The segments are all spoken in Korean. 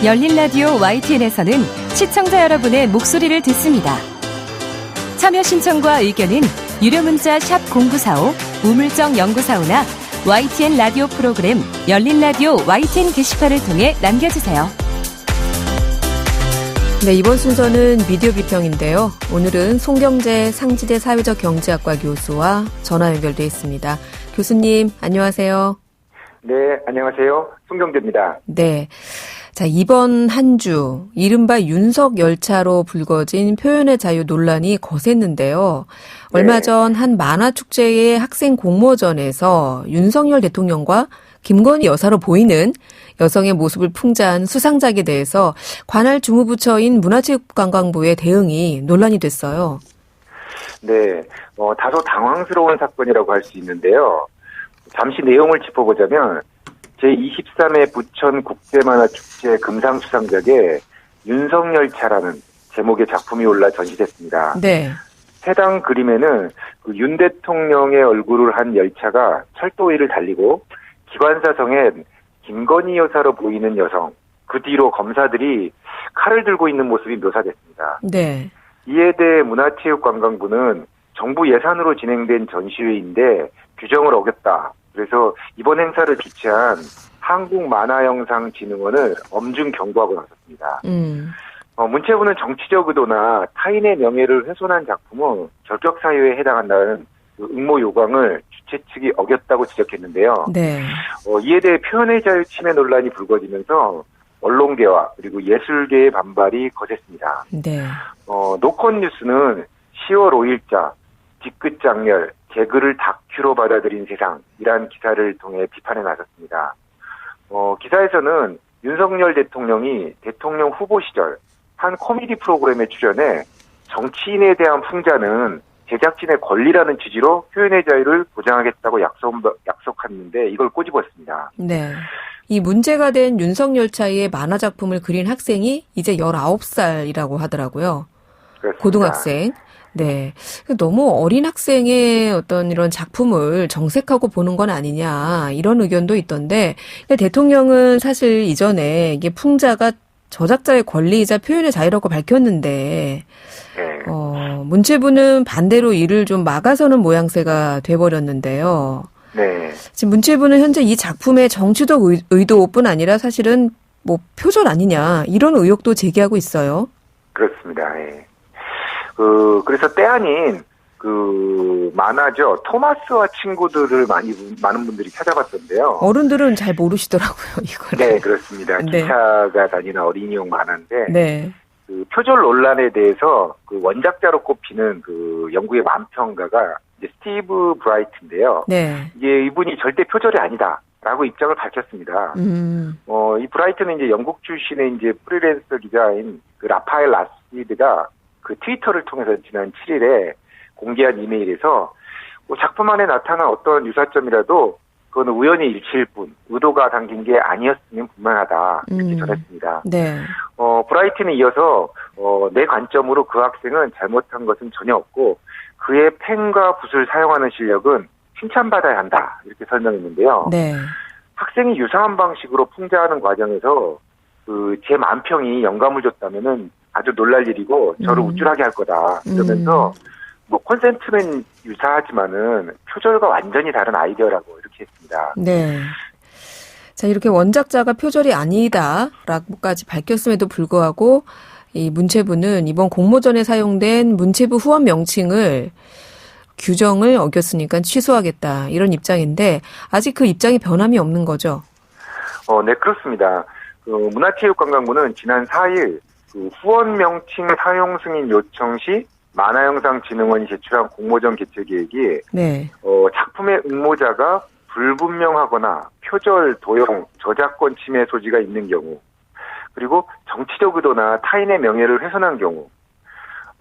열린 라디오 YTN에서는 시청자 여러분의 목소리를 듣습니다. 참여 신청과 의견은 유료 문자 샵 0945, 우물정 0945나 YTN 라디오 프로그램 열린 라디오 YTN 게시판을 통해 남겨주세요. 네, 이번 순서는 미디어 비평인데요. 오늘은 송경재 상지대 사회적경제학과 교수와 전화 연결돼 있습니다. 교수님, 안녕하세요. 네, 안녕하세요. 송경재입니다. 네. 자, 이번 한 주 이른바 윤석 열차로 불거진 표현의 자유 논란이 거셌는데요. 얼마 전 한 만화축제의 학생 공모전에서 윤석열 대통령과 김건희 여사로 보이는 여성의 모습을 풍자한 수상작에 대해서 관할 주무부처인 문화체육관광부의 대응이 논란이 됐어요. 네, 다소 당황스러운 사건이라고 할 수 있는데요. 잠시 내용을 짚어보자면 제23회 부천 국제만화축제 금상수상작에 윤석열차라는 제목의 작품이 올라 전시됐습니다. 네. 해당 그림에는 윤 대통령의 얼굴을 한 열차가 철도 위를 달리고 기관사성엔 김건희 여사로 보이는 여성, 그 뒤로 검사들이 칼을 들고 있는 모습이 묘사됐습니다. 네. 이에 대해 문화체육관광부는 정부 예산으로 진행된 전시회인데 규정을 어겼다. 그래서 이번 행사를 주최한 한국만화영상진흥원을 엄중 경고하고 나섰습니다. 문체부는 정치적 의도나 타인의 명예를 훼손한 작품은 결격 사유에 해당한다는 응모 요강을 주최 측이 어겼다고 지적했는데요. 네. 이에 대해 표현의 자유 침해 논란이 불거지면서 언론계와 그리고 예술계의 반발이 거셌습니다. 네. 노컷뉴스는 10월 5일자 뒤끝 장렬, 개그를 다큐로 받아들인 세상이란 기사를 통해 비판에 나섰습니다. 기사에서는 윤석열 대통령이 대통령 후보 시절 한 코미디 프로그램에 출연해 정치인에 대한 풍자는 제작진의 권리라는 취지로 표현의 자유를 보장하겠다고 약속했는데 이걸 꼬집었습니다. 네. 이 문제가 된 윤석열차의 만화 작품을 그린 학생이 이제 19살이라고 하더라고요. 그렇습니다. 고등학생. 네. 너무 어린 학생의 어떤 이런 작품을 정색하고 보는 건 아니냐, 이런 의견도 있던데, 근데 대통령은 사실 이전에 이게 풍자가 저작자의 권리이자 표현의 자유라고 밝혔는데, 문체부는 반대로 이를 좀 막아서는 모양새가 돼버렸는데요. 네. 지금 문체부는 현재 이 작품의 정치적 의도뿐 아니라 사실은 뭐 표절 아니냐, 이런 의혹도 제기하고 있어요. 그렇습니다. 예. 그래서 때 아닌 만화죠. 토마스와 친구들을 많은 분들이 찾아봤던데요. 어른들은 잘 모르시더라고요, 이거를. 네, 그렇습니다. 네. 기차가 다니는 어린이용 만화인데, 네. 표절 논란에 대해서 원작자로 꼽히는 영국의 만평가가 이제 스티브 브라이트인데요. 네. 이제 이분이 절대 표절이 아니다라고 입장을 밝혔습니다. 이 브라이트는 이제 영국 출신의 이제 프리랜서 기자인 라파엘 라시드가 트위터를 통해서 지난 7일에 공개한 이메일에서 작품 안에 나타난 어떤 유사점이라도 그건 우연히 일치일 뿐 의도가 담긴 게 아니었으면 분명하다 이렇게 전했습니다. 네. 브라이트는 이어서 내 관점으로 그 학생은 잘못한 것은 전혀 없고 그의 펜과 붓을 사용하는 실력은 칭찬받아야 한다 이렇게 설명했는데요. 네. 학생이 유사한 방식으로 풍자하는 과정에서 제 만평이 영감을 줬다면은 아주 놀랄 일이고 저를 우쭐하게 할 거다 이러면서 콘센트는 유사하지만은 표절과 완전히 다른 아이디어라고 이렇게 했습니다. 네. 자, 이렇게 원작자가 표절이 아니다라고까지 밝혔음에도 불구하고 이 문체부는 이번 공모전에 사용된 문체부 후원 명칭을 규정을 어겼으니까 취소하겠다 이런 입장인데 아직 그 입장이 변함이 없는 거죠? 네, 그렇습니다. 문화체육관광부는 지난 4일 후원 명칭 사용 승인 요청 시 만화영상진흥원이 제출한 공모전 개최 계획이 네. 작품의 응모자가 불분명하거나 표절, 도용, 저작권 침해 소지가 있는 경우 그리고 정치적 의도나 타인의 명예를 훼손한 경우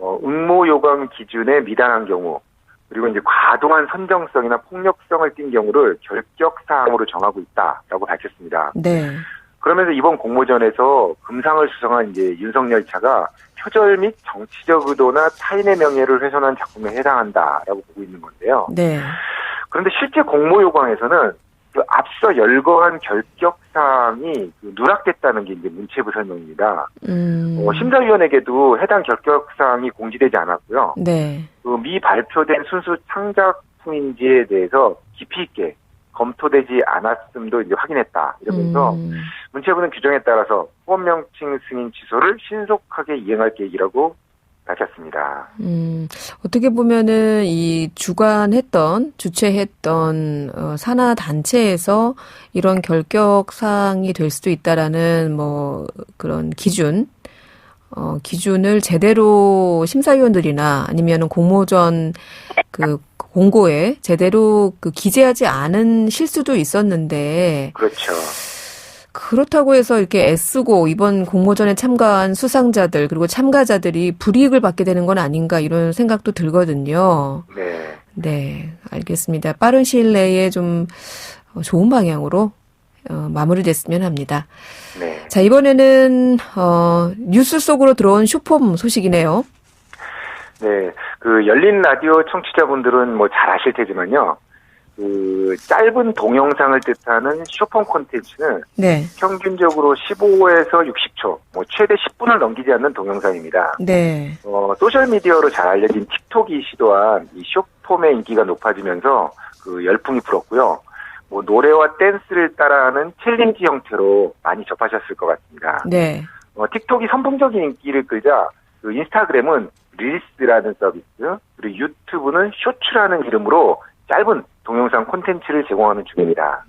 응모 요강 기준에 미달한 경우 그리고 이제 과도한 선정성이나 폭력성을 띈 경우를 결격 사항으로 정하고 있다라고 밝혔습니다. 네. 그러면서 이번 공모전에서 금상을 수상한 이제 윤석열차가 표절 및 정치적 의도나 타인의 명예를 훼손한 작품에 해당한다라고 보고 있는 건데요. 네. 그런데 실제 공모 요강에서는 그 앞서 열거한 결격사항이 누락됐다는 게 이제 문체부 설명입니다. 심사위원에게도 해당 결격사항이 공지되지 않았고요. 네. 그 미발표된 순수 창작품인지에 대해서 깊이 있게 검토되지 않았음도 이제 확인했다. 이러면서 문체부는 규정에 따라서 후원명칭 승인 취소를 신속하게 이행할 계획이라고 밝혔습니다. 어떻게 보면은 이 주최했던 산하 단체에서 이런 결격 사항이 될 수도 있다라는 뭐 그런 기준을 제대로 심사위원들이나 아니면은 공모전 그 공고에 제대로 그 기재하지 않은 실수도 있었는데. 그렇죠. 그렇다고 해서 이렇게 애쓰고 이번 공모전에 참가한 수상자들 그리고 참가자들이 불이익을 받게 되는 건 아닌가 이런 생각도 들거든요. 네. 네, 알겠습니다. 빠른 시일 내에 좀 좋은 방향으로 마무리됐으면 합니다. 네. 자, 이번에는 뉴스 속으로 들어온 쇼폼 소식이네요. 네. 그 열린 라디오 청취자분들은 뭐 잘 아실 테지만요. 그 짧은 동영상을 뜻하는 쇼폼 콘텐츠는 네. 평균적으로 15에서 60초, 뭐 최대 10분을 넘기지 않는 동영상입니다. 네. 소셜 미디어로 잘 알려진 틱톡이 시도한 이 쇼폼의 인기가 높아지면서 그 열풍이 불었고요. 뭐 노래와 댄스를 따라하는 챌린지 형태로 많이 접하셨을 것 같습니다. 네. 틱톡이 선풍적인 인기를 끌자 그 인스타그램은 릴스라는 서비스, 그리고 유튜브는 쇼츠라는 이름으로 짧은 동영상 콘텐츠를 제공하는 중입니다.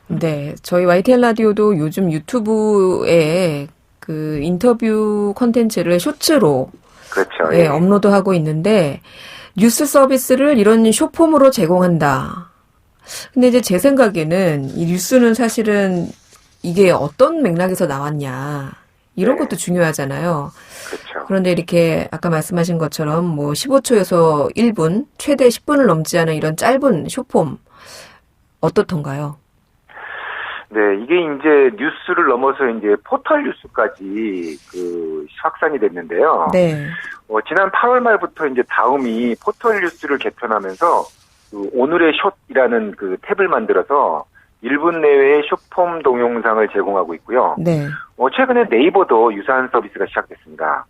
네. 저희 YTN 라디오도 요즘 유튜브에 그 인터뷰 콘텐츠를 쇼츠로 그렇죠. 네, 업로드하고 있는데 뉴스 서비스를 이런 쇼폼으로 제공한다. 근데 이제 제 생각에는 이 뉴스는 사실은 이게 어떤 맥락에서 나왔냐. 이런 것도 중요하잖아요. 그렇죠. 그런데 이렇게 아까 말씀하신 것처럼 뭐 15초에서 1분, 최대 10분을 넘지 않은 이런 짧은 쇼폼 어떻던가요? 네, 이게 이제 뉴스를 넘어서 이제 포털 뉴스까지 그 확산이 됐는데요. 네. 지난 8월 말부터 이제 다음이 포털 뉴스를 개편하면서 그 오늘의 숏이라는 그 탭을 만들어서 1분 내외의 쇼폼 동영상을 제공하고 있고요. 네. 최근에 네이버도 유사한 서비스가 시작됐습니다.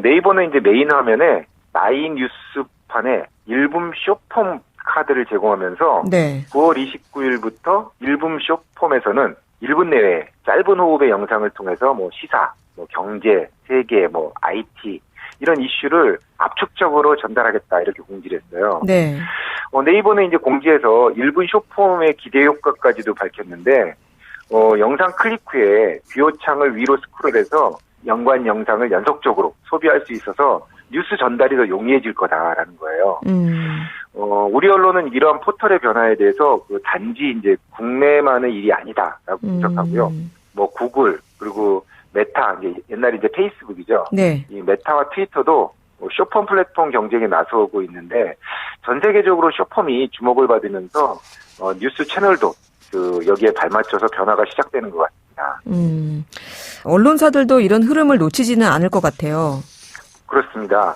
네이버는 이제 메인 화면에 나이 뉴스판에 1분 쇼폼 카드를 제공하면서 네. 9월 29일부터 1분 쇼폼에서는 1분 내외 짧은 호흡의 영상을 통해서 뭐 시사, 뭐 경제, 세계, 뭐 IT 이런 이슈를 압축적으로 전달하겠다 이렇게 공지를 했어요. 네. 네이버는 이제 공지에서 1분 쇼폼의 기대 효과까지도 밝혔는데 영상 클릭 후에 뷰어창을 위로 스크롤해서 연관 영상을 연속적으로 소비할 수 있어서 뉴스 전달이 더 용이해질 거다라는 거예요. 우리 언론은 이러한 포털의 변화에 대해서 그 단지 이제 국내만의 일이 아니다라고 분석하고요. 뭐 구글 그리고 메타 이제 옛날에 이제 페이스북이죠. 네. 이 메타와 트위터도 쇼폼 플랫폼 경쟁에 나서고 있는데 전 세계적으로 쇼폼이 주목을 받으면서 뉴스 채널도 그 여기에 발맞춰서 변화가 시작되는 것 같습니다. 언론사들도 이런 흐름을 놓치지는 않을 것 같아요. 그렇습니다.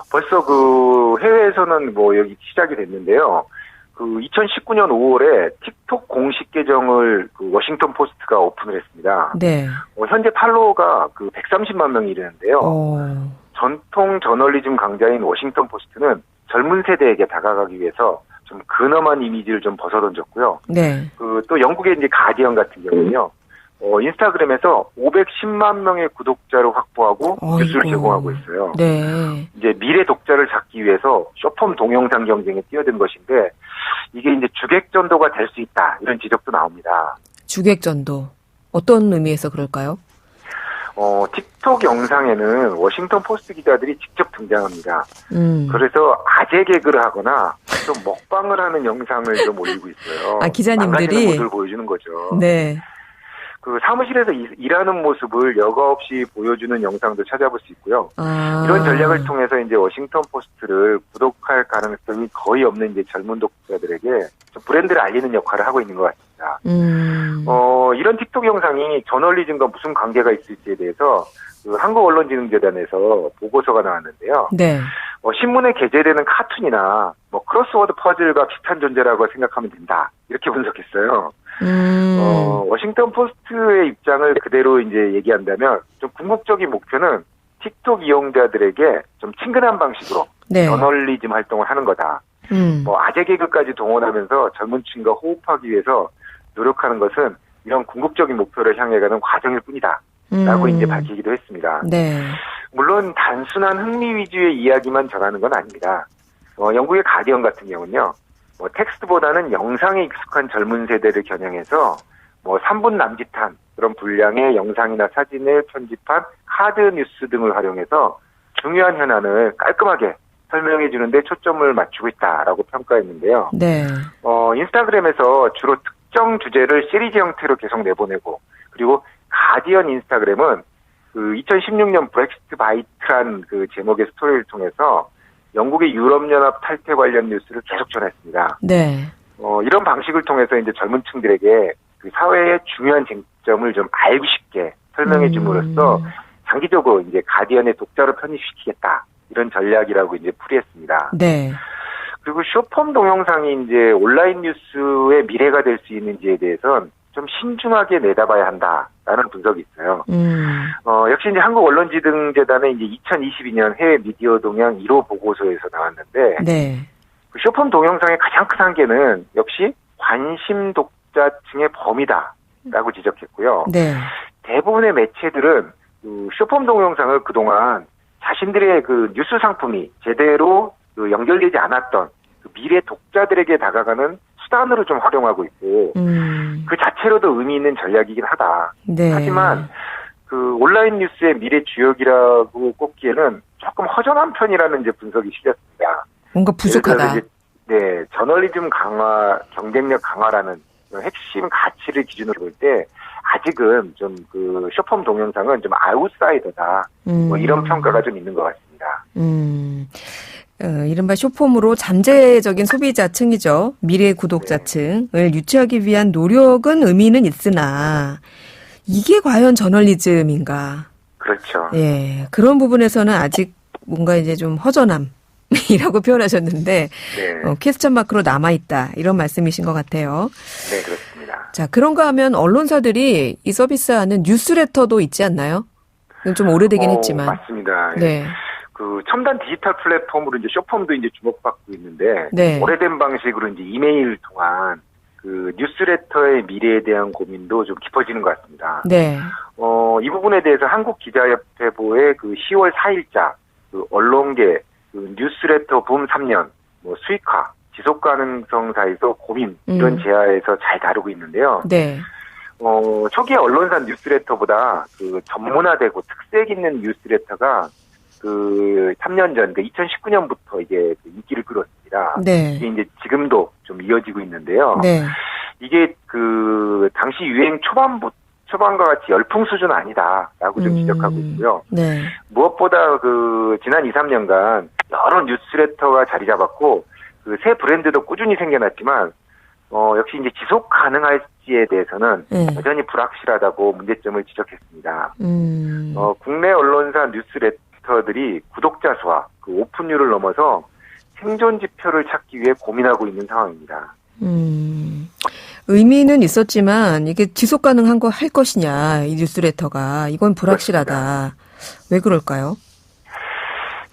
벌써 그 해외에서는 뭐 여기 시작이 됐는데요. 그 2019년 5월에 틱톡 공식 계정을 그 워싱턴 포스트가 오픈을 했습니다. 네. 현재 팔로워가 그 130만 명이 이르는데요. 전통 저널리즘 강자인 워싱턴 포스트는 젊은 세대에게 다가가기 위해서 좀 근엄한 이미지를 좀 벗어던졌고요. 네. 그 또 영국의 이제 가디언 같은 경우는요. 인스타그램에서 510만 명의 구독자를 확보하고 뉴스를 제공하고 있어요. 네. 이제 미래 독자를 잡기 위해서 쇼폼 동영상 경쟁에 뛰어든 것인데 이게 이제 주객전도가 될 수 있다 이런 지적도 나옵니다. 주객전도 어떤 의미에서 그럴까요? 틱톡 영상에는 워싱턴 포스트 기자들이 직접 등장합니다. 그래서 아재 개그를 하거나 좀 먹방을 하는 영상을 좀 올리고 있어요. 기자님들이 망가지는 모습을 보여주는 거죠. 네. 그 사무실에서 일하는 모습을 여과 없이 보여주는 영상도 찾아볼 수 있고요. 이런 전략을 통해서 이제 워싱턴 포스트를 구독할 가능성이 거의 없는 이제 젊은 독자들에게 좀 브랜드를 알리는 역할을 하고 있는 것 같습니다. 이런 틱톡 영상이 저널리즘과 무슨 관계가 있을지에 대해서 그 한국언론진흥재단에서 보고서가 나왔는데요. 네. 신문에 게재되는 카툰이나 뭐 크로스워드 퍼즐과 비슷한 존재라고 생각하면 된다. 이렇게 분석했어요. 워싱턴 포스트의 입장을 그대로 이제 얘기한다면 좀 궁극적인 목표는 틱톡 이용자들에게 좀 친근한 방식으로 네. 저널리즘 활동을 하는 거다. 뭐 아재 개그까지 동원하면서 젊은 층과 호흡하기 위해서 노력하는 것은 이런 궁극적인 목표를 향해 가는 과정일 뿐이다. 라고 이제 밝히기도 했습니다. 네. 물론 단순한 흥미 위주의 이야기만 전하는 건 아닙니다. 영국의 가디언 같은 경우는요. 텍스트보다는 영상에 익숙한 젊은 세대를 겨냥해서 3분 남짓한 그런 분량의 영상이나 사진을 편집한 카드 뉴스 등을 활용해서 중요한 현안을 깔끔하게 설명해 주는데 초점을 맞추고 있다라고 평가했는데요. 네. 인스타그램에서 주로 특정 주제를 시리즈 형태로 계속 내보내고 그리고 가디언 인스타그램은 그 2016년 브렉시트 바이트란 그 제목의 스토리를 통해서 영국의 유럽연합 탈퇴 관련 뉴스를 계속 전했습니다. 네. 이런 방식을 통해서 이제 젊은 층들에게 그 사회의 중요한 쟁점을 좀 알고 싶게 설명해 줌으로써 장기적으로 이제 가디언의 독자로 편입시키겠다. 이런 전략이라고 이제 풀이했습니다. 네. 그리고 숏폼 동영상이 이제 온라인 뉴스의 미래가 될 수 있는지에 대해서는 좀 신중하게 내다봐야 한다라는 분석이 있어요. 역시 이제 한국언론지등재단의 이제 2022년 해외 미디어 동향 1호 보고서에서 나왔는데, 네. 그 숏폼 동영상의 가장 큰 한계는 역시 관심 독자층의 범위다라고 지적했고요. 네. 대부분의 매체들은 그 숏폼 동영상을 그동안 자신들의 그 뉴스 상품이 제대로 그 연결되지 않았던 그 미래 독자들에게 다가가는 수단으로 좀 활용하고 있고 그 자체로도 의미 있는 전략이긴 하다. 네. 하지만 그 온라인 뉴스의 미래 주역이라고 꼽기에는 조금 허전한 편이라는 이제 분석이 실렸습니다. 뭔가 부족하다. 네, 저널리즘 강화, 경쟁력 강화라는 핵심 가치를 기준으로 볼 때 아직은 좀 그 숏폼 동영상은 좀 아웃사이더다. 뭐 이런 평가가 좀 있는 것 같습니다. 이른바 숏폼으로 잠재적인 소비자층이죠. 미래 구독자층을 유치하기 위한 노력은 의미는 있으나 이게 과연 저널리즘인가? 그렇죠. 예, 그런 부분에서는 아직 뭔가 이제 좀 허전함이라고 표현하셨는데 네. 퀘스천 마크로 남아있다 이런 말씀이신 것 같아요. 네, 그렇습니다. 자, 그런가 하면 언론사들이 이 서비스하는 뉴스레터도 있지 않나요? 이건 좀 오래되긴 했지만. 맞습니다. 네. 그 첨단 디지털 플랫폼으로 이제 숏폼도 이제 주목받고 있는데 네. 오래된 방식으로 이제 이메일 통한 그 뉴스레터의 미래에 대한 고민도 좀 깊어지는 것 같습니다. 네. 이 부분에 대해서 한국기자협회보의 그 10월 4일자 그 언론계 그 뉴스레터 붐 3년 뭐 수익화 지속 가능성 사이에서 고민 이런 제화에서 잘 다루고 있는데요. 네. 초기에 언론사 뉴스레터보다 그 전문화되고 특색 있는 뉴스레터가 그 3년 전, 그 2019년부터 이게 인기를 끌었습니다. 네. 이게 이제 지금도 좀 이어지고 있는데요. 네. 이게 그 당시 유행 초반과 같이 열풍 수준은 아니다라고 좀 지적하고 있고요. 네. 무엇보다 그 지난 2, 3년간 여러 뉴스레터가 자리 잡았고 그 새 브랜드도 꾸준히 생겨났지만 역시 이제 지속 가능할지에 대해서는 여전히 불확실하다고 문제점을 지적했습니다. 국내 언론사 뉴스레터들이 구독자 수와 그 오픈율을 넘어서 생존 지표를 찾기 위해 고민하고 있는 상황입니다. 의미는 있었지만 이게 지속 가능한 거 할 것이냐 이 뉴스레터가 이건 불확실하다. 그렇습니다. 왜 그럴까요?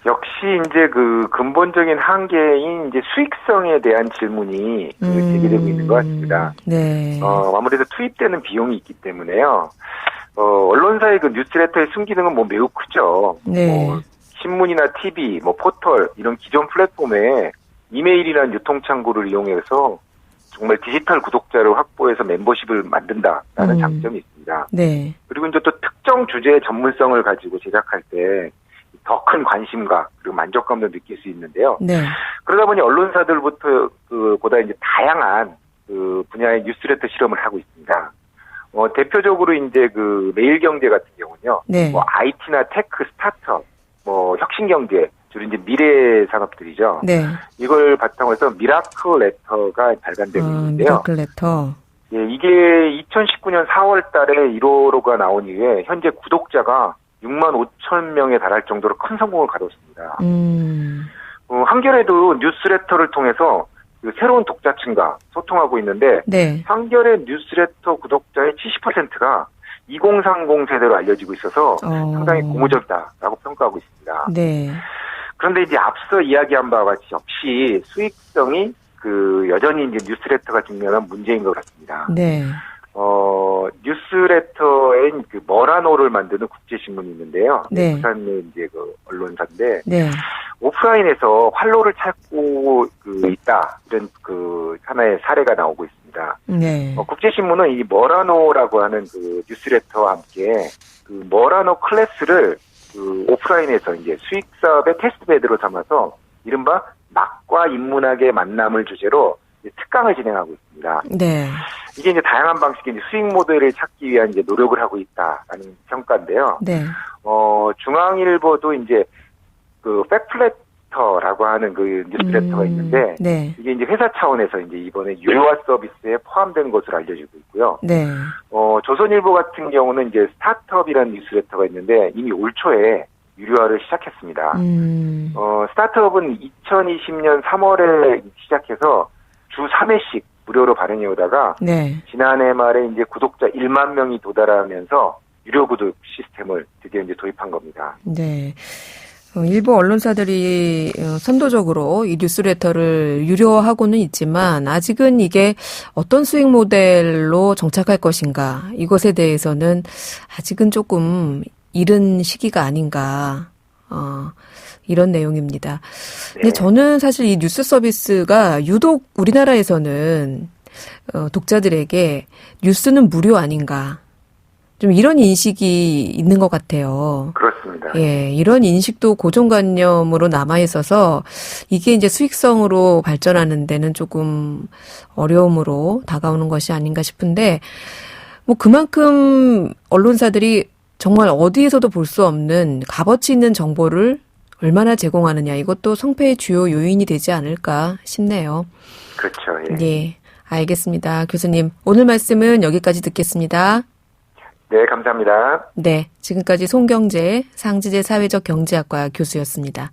역시 이제 그 근본적인 한계인 이제 수익성에 대한 질문이 제기되고 있는 것 같습니다. 네. 아무래도 투입되는 비용이 있기 때문에요. 언론사의 그 뉴스레터의 순기능은 뭐 매우 크죠. 네. 신문이나 TV, 뭐 포털 이런 기존 플랫폼에 이메일이나 유통창구를 이용해서 정말 디지털 구독자를 확보해서 멤버십을 만든다라는 장점이 있습니다. 네. 그리고 이제 또 특정 주제의 전문성을 가지고 제작할 때 더 큰 관심과 그리고 만족감도 느낄 수 있는데요. 네. 그러다 보니 언론사들부터 보다 이제 다양한 그 분야의 뉴스레터 실험을 하고 있습니다. 대표적으로 이제 그 매일경제 같은 경우는요. 네. 뭐 IT나 테크, 스타트업, 뭐 혁신경제, 주로 이제 미래 산업들이죠. 네. 이걸 바탕으로 해서 미라클 레터가 발간되고 있는데요. 미라클 레터. 예, 이게 2019년 4월 달에 1호로가 나온 이후에 현재 구독자가 6만 5천 명에 달할 정도로 큰 성공을 거뒀습니다. 한겨레도 뉴스레터를 통해서 그 새로운 독자층과 소통하고 있는데 네. 한겨레 뉴스레터 구독자의 70%가 2030 세대로 알려지고 있어서 상당히 고무적이다라고 평가하고 있습니다. 네. 그런데 이제 앞서 이야기한 바와 같이 역시 수익성이 여전히 이제 뉴스레터가 직면한 문제인 것 같습니다. 네. 뉴스레터엔 머라노를 만드는 국제신문이 있는데요. 네. 부산의 이제 언론사인데. 네. 오프라인에서 활로를 찾고 있다. 이런 하나의 사례가 나오고 있습니다. 네. 국제신문은 이 머라노라고 하는 뉴스레터와 함께 머라노 클래스를 오프라인에서 이제 수익 사업의 테스트베드로 삼아서 이른바 낙과 인문학의 만남을 주제로 특강을 진행하고 있습니다. 네. 이게 이제 다양한 방식의 이제 수익 모델을 찾기 위한 이제 노력을 하고 있다라는 평가인데요. 네. 중앙일보도 이제 팩플래터라고 하는 뉴스레터가 있는데 네. 이게 이제 회사 차원에서 이제 이번에 유료화 서비스에 포함된 것으로 알려지고 있고요. 네. 조선일보 같은 경우는 이제 스타트업이라는 뉴스레터가 있는데 이미 올 초에 유료화를 시작했습니다. 스타트업은 2020년 3월에 시작해서 주 3회씩 무료로 발행해 오다가 네. 지난해 말에 이제 구독자 1만 명이 도달하면서 유료 구독 시스템을 드디어 이제 도입한 겁니다. 네. 일부 언론사들이 선도적으로 이 뉴스레터를 유료화하고는 있지만 아직은 이게 어떤 수익 모델로 정착할 것인가 이것에 대해서는 아직은 조금 이른 시기가 아닌가 이런 내용입니다. 근데 저는 사실 이 뉴스 서비스가 유독 우리나라에서는 독자들에게 뉴스는 무료 아닌가 좀 이런 인식이 있는 것 같아요. 그렇습니다. 예, 이런 인식도 고정관념으로 남아 있어서 이게 이제 수익성으로 발전하는 데는 조금 어려움으로 다가오는 것이 아닌가 싶은데 뭐 그만큼 언론사들이 정말 어디에서도 볼 수 없는 값어치 있는 정보를 얼마나 제공하느냐 이것도 성패의 주요 요인이 되지 않을까 싶네요. 그렇죠. 예. 예, 알겠습니다. 교수님, 오늘 말씀은 여기까지 듣겠습니다. 네, 감사합니다. 네, 지금까지 송경재 상지대 사회적 경제학과 교수였습니다.